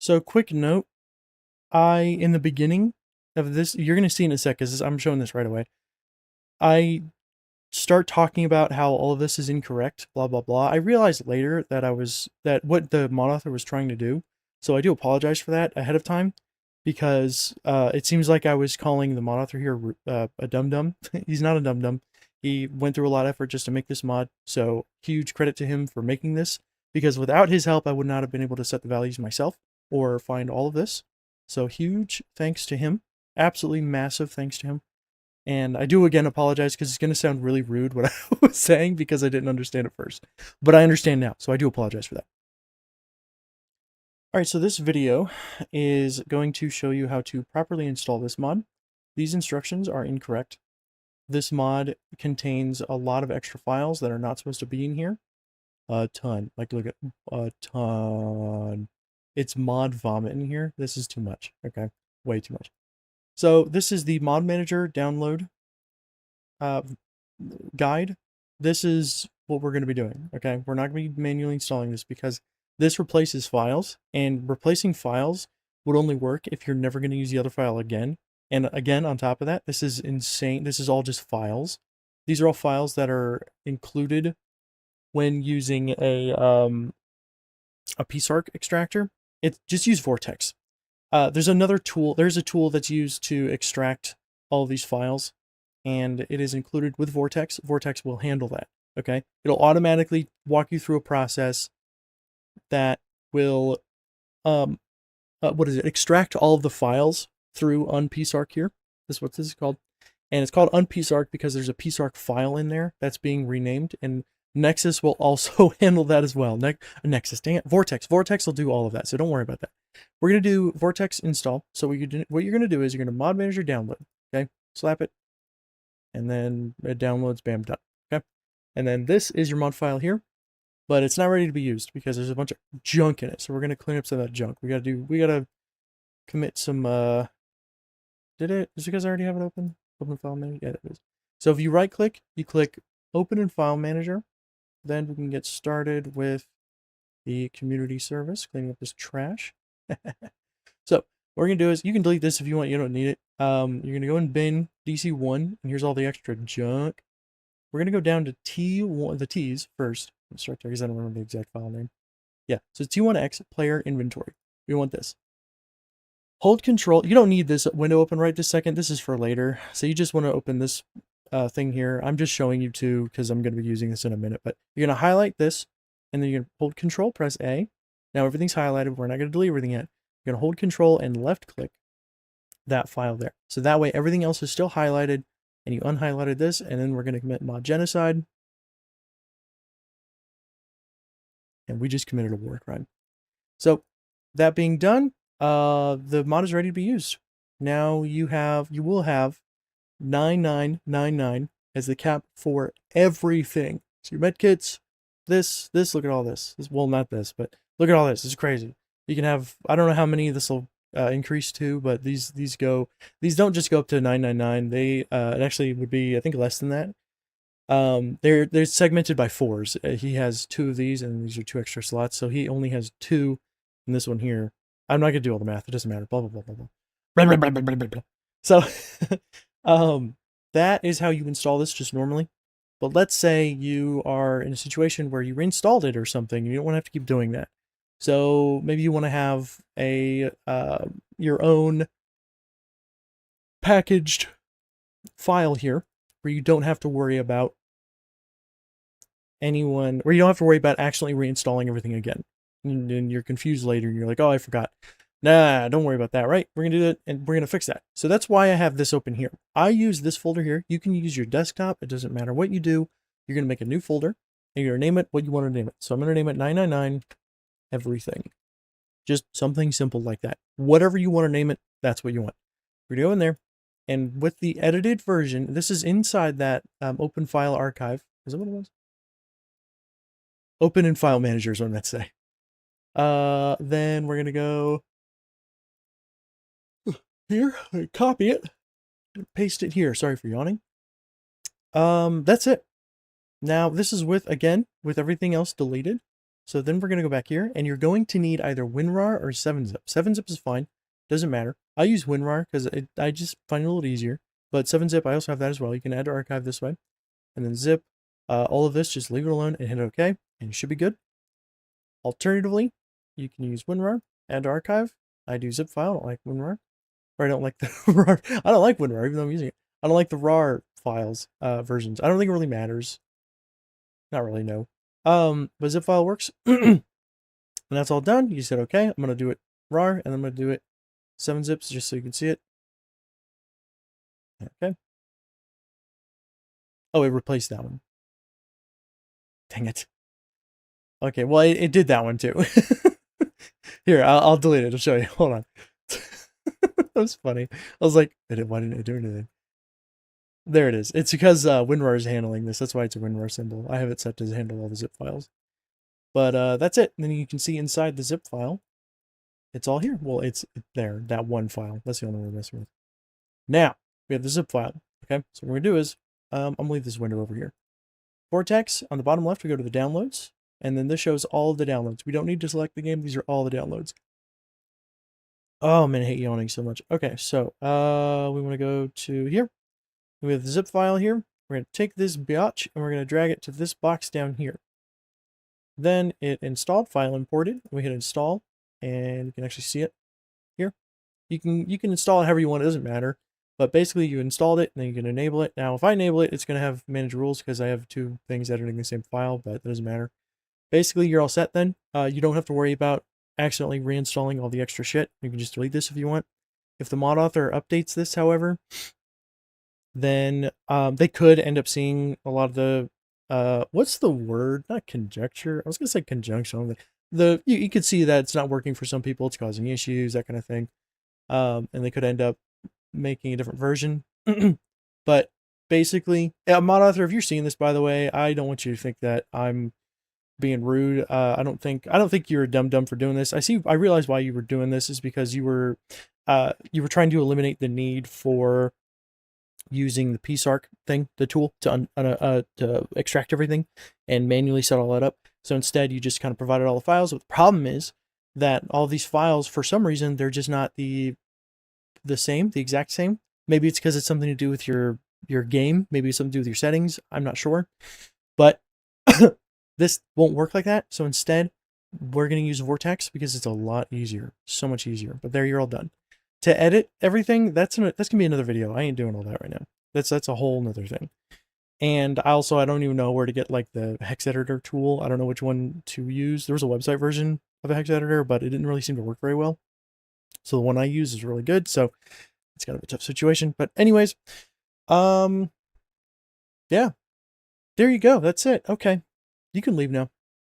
So quick note, in the beginning of this, you're going to see in a sec, because I'm showing this right away. I start talking about how all of this is incorrect, blah, blah, blah. I realized later that what the mod author was trying to do. So I do apologize for that ahead of time, because it seems like I was calling the mod author here a dum-dum. He's not a dum-dum. He went through a lot of effort just to make this mod. So huge credit to him for making this, because without his help, I would not have been able to set the values myself or find all of this. So huge thanks to him. Absolutely massive thanks to him. And I do again apologize, because it's going to sound really rude what I was saying, because I didn't understand it first. But I understand now, so I do apologize for that. Alright, so this video is going to show you how to properly install this mod. These instructions are incorrect. This mod contains a lot of extra files that are not supposed to be in here. A ton. Like, look at a ton. It's mod vomit in here. This is too much. Okay, way too much. So this is the mod manager download guide. This is what we're going to be doing. Okay, we're not going to be manually installing this, because this replaces files, and replacing files would only work if you're never going to use the other file again. And again, on top of that, this is insane. This is all just files. These are all files that are included when using a PSARC extractor. Just use Vortex. There's another tool. There's a tool that's used to extract all of these files, and it is included with Vortex. Vortex will handle that. Okay, it'll automatically walk you through a process that will extract all of the files through unpsarc here. This is what this is called. And it's called unpsarc because there's a psarc file in there that's being renamed, and Nexus will also handle that as well. Nexus, dang it, Vortex will do all of that, so don't worry about that. We're going to do Vortex install. So what you're going to do is you're going to mod manager download. Okay, slap it, and then it downloads, bam, done. Okay, and then this is your mod file here, but it's not ready to be used because there's a bunch of junk in it. So we're going to clean up some of that junk. We got to commit some, is it because I already have it open? Open file manager? Yeah, it is. So if you right click, you click open in file manager, then we can get started with the community service, cleaning up this trash. So what we're going to do is, you can delete this if you want, you don't need it. You're going to go in bin DC1, and here's all the extra junk. We're going to go down to T1, the T's first. Let's start there because I don't remember the exact file name. Yeah, so T1X player inventory. We want this. Hold control. You don't need this window open right this second. This is for later. So you just want to open this thing here. I'm just showing you two because I'm going to be using this in a minute. But you're going to highlight this, and then you're going to hold control, press A. Now everything's highlighted. We're not going to delete everything yet. You're going to hold control and left click that file there. So that way everything else is still highlighted, and you unhighlighted this, and then we're going to commit mod genocide. And we just committed a war crime. So that being done, the mod is ready to be used. Now you will have 9999 as the cap for everything. So your medkits, this, look at all this. Well, not this, but look at all this. It's crazy. You can have, I don't know how many this will increase to, but these don't just go up to 999. They it actually would be, I think, less than that. They're segmented by 4s. He has 2 of these, and these are 2 extra slots, so he only has 2 in this one here. I'm not gonna do all the math. It doesn't matter. Blah blah blah blah blah. Blah, blah, blah, blah, blah, blah. So, that is how you install this just normally. But let's say you are in a situation where you reinstalled it or something. You don't want to have to keep doing that. So maybe you want to have a your own packaged file here where you don't have to worry about where you don't have to worry about actually reinstalling everything again. And you're confused later, and you're like, oh, I forgot. Nah, don't worry about that, right? We're going to do that, and we're going to fix that. So that's why I have this open here. I use this folder here. You can use your desktop. It doesn't matter what you do. You're going to make a new folder, and you're going to name it what you want to name it. So I'm going to name it 999 everything. Just something simple like that. Whatever you want to name it, that's what you want. We're going to go in there, and with the edited version, this is inside that open file archive. Is that what it was? Open in file manager is what I meant to say. Then we're going to go here, copy it, paste it here. Sorry for yawning. That's it. Now this is with everything else deleted. So then we're going to go back here, and you're going to need either WinRAR or 7-zip. 7-zip is fine. Doesn't matter. I use WinRAR because I just find it a little easier. But 7-zip, I also have that as well. You can add to archive this way. And then zip. All of this, just leave it alone and hit OK, and you should be good. Alternatively, you can use WinRAR, add to archive. I do zip file. I don't like WinRAR. Or I don't like the RAR. I don't like WinRAR, even though I'm using it. I don't like the RAR files, versions. I don't think it really matters. Not really, no. But zip file works. And that's all done. You said okay. I'm gonna do it RAR, and I'm gonna do it 7-zips just so you can see it. Okay. Oh, it replaced that one. Dang it. Okay, well, it did that one too. Here, I'll delete it. I'll show you. Hold on. That was funny. I was like, why didn't it do anything? There it is. It's because WinRAR is handling this. That's why it's a WinRAR symbol. I have it set to handle all the zip files. But that's it. And then you can see inside the zip file, it's all here. Well, it's there, that one file. That's the only one we're messing with. Now, we have the zip file. Okay, so what we're going to do is, I'm going to leave this window over here. Vortex, on the bottom left, we go to the downloads. And then this shows all of the downloads. We don't need to select the game. These are all the downloads. Oh, man, I hate yawning so much. Okay, so we want to go to here. We have the zip file here. We're going to take this biatch and we're going to drag it to this box down here. Then it installed, file imported. We hit install, and you can actually see it here. You can install it however you want. It doesn't matter. But basically, you installed it, and then you can enable it. Now, if I enable it, it's going to have manage rules because I have two things editing the same file, but that doesn't matter. Basically, you're all set then. You don't have to worry about accidentally reinstalling all the extra shit. You can just delete this if you want. If the mod author updates this, however, then they could end up seeing a lot of the what's the word? Not conjecture. I was gonna say conjunction. You could see that it's not working for some people. It's causing issues, that kind of thing. And they could end up making a different version. But basically, mod author, if you're seeing this, by the way, I don't want you to think that I'm being rude. I don't think you're a dumb for doing this. I realize why you were doing this is because you were trying to eliminate the need for using the PSARC thing, the tool to extract everything and manually set all that up. So instead, you just kind of provided all the files. But the problem is that all these files, for some reason, they're just not the exact same. Maybe it's because it's something to do with your game. Maybe it's something to do with your settings. I'm not sure. But this won't work like that. So instead, we're going to use Vortex because it's a lot easier. So much easier. But there, you're all done. To edit everything, that's gonna be another video. I ain't doing all that right now. That's a whole nother thing. And I don't even know where to get like the hex editor tool. I don't know which one to use. There was a website version of a hex editor, but it didn't really seem to work very well. So the one I use is really good. So it's kind of a tough situation. But anyways, yeah, there you go. That's it. Okay, you can leave now.